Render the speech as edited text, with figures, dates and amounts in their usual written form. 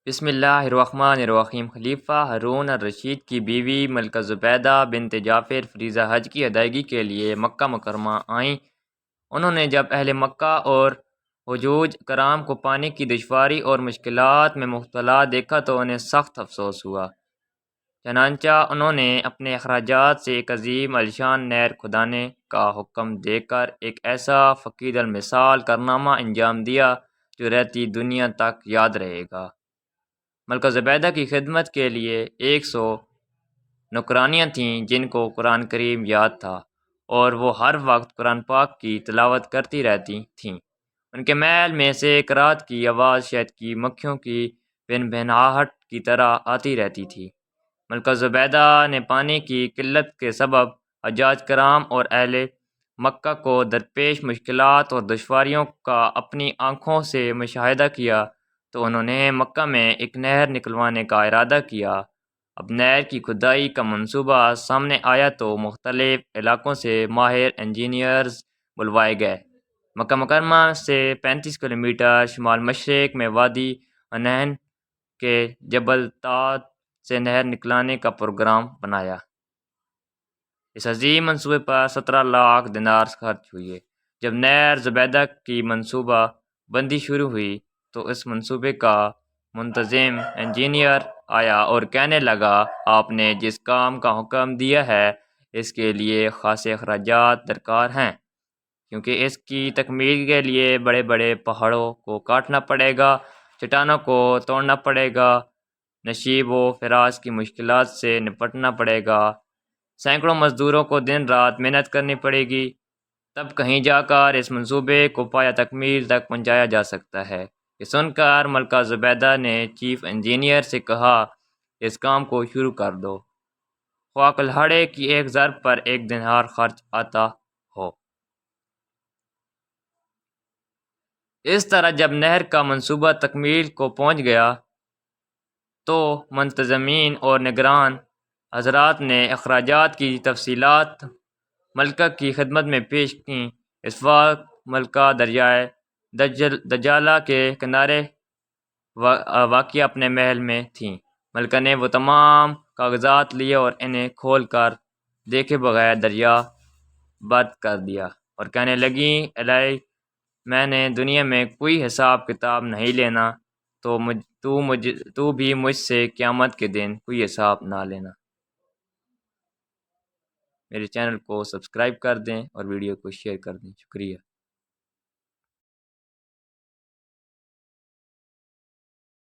بسم اللہ الرحمن الرحیم۔ خلیفہ ہارون الرشید کی بیوی ملکہ زبیدہ بنت جعفر فریضہ حج کی ادائیگی کے لیے مکہ مکرمہ آئیں۔ انہوں نے جب اہل مکہ اور حجوج کرام کو پانی کی دشواری اور مشکلات میں مبتلا دیکھا تو انہیں سخت افسوس ہوا۔ چنانچہ انہوں نے اپنے اخراجات سے ایک عظیم الشان نہر کھدانے کا حکم دے کر ایک ایسا فقید المثال کارنامہ انجام دیا جو رہتی دنیا تک یاد رہے گا۔ ملکہ زبیدہ کی خدمت کے لیے 100 نوکرانیاں تھیں جن کو قرآن کریم یاد تھا اور وہ ہر وقت قرآن پاک کی تلاوت کرتی رہتی تھیں۔ ان کے محل میں سے قرات کی آواز شہد کی مکھیوں کی بھنبھناہٹ کی طرح آتی رہتی تھی۔ ملکہ زبیدہ نے پانی کی قلت کے سبب حجاج کرام اور اہل مکہ کو درپیش مشکلات اور دشواریوں کا اپنی آنکھوں سے مشاہدہ کیا تو انہوں نے مکہ میں ایک نہر نکلوانے کا ارادہ کیا۔ اب نہر کی کھدائی کا منصوبہ سامنے آیا تو مختلف علاقوں سے ماہر انجینئرز بلوائے گئے۔ مکہ مکرمہ سے 35 کلومیٹر شمال مشرق میں وادی عنین کے جبل طاد سے نہر نکلانے کا پروگرام بنایا۔ اس عظیم منصوبے پر 17 لاکھ دینار خرچ ہوئے۔ جب نہر زبیدہ کی منصوبہ بندی شروع ہوئی تو اس منصوبے کا منتظم انجینئر آیا اور کہنے لگا، آپ نے جس کام کا حکم دیا ہے اس کے لیے خاصے اخراجات درکار ہیں، کیونکہ اس کی تکمیل کے لیے بڑے بڑے پہاڑوں کو کاٹنا پڑے گا، چٹانوں کو توڑنا پڑے گا، نشیب و فراز کی مشکلات سے نپٹنا پڑے گا، سینکڑوں مزدوروں کو دن رات محنت کرنی پڑے گی، تب کہیں جا کر اس منصوبے کو پایہ تکمیل تک پہنچایا جا سکتا ہے۔ یہ سن کر ملکہ زبیدہ نے چیف انجینئر سے کہا، اس کام کو شروع کر دو، خواہ کلہاڑے کی ایک ضرب پر 1 دینار خرچ آتا ہو۔ اس طرح جب نہر کا منصوبہ تکمیل کو پہنچ گیا تو منتظمین اور نگران حضرات نے اخراجات کی تفصیلات ملکہ کی خدمت میں پیش کیں۔ اس وقت ملکہ دریائے دجالہ کے کنارے واقع اپنے محل میں تھیں۔ ملکہ نے وہ تمام کاغذات لیے اور انہیں کھول کر دیکھے بغیر دریا بند کر دیا اور کہنے لگیں، الہی، میں نے دنیا میں کوئی حساب کتاب نہیں لینا، تو بھی مجھ سے قیامت کے دن کوئی حساب نہ لینا۔ میرے چینل کو سبسکرائب کر دیں اور ویڈیو کو شیئر کر دیں۔ شکریہ۔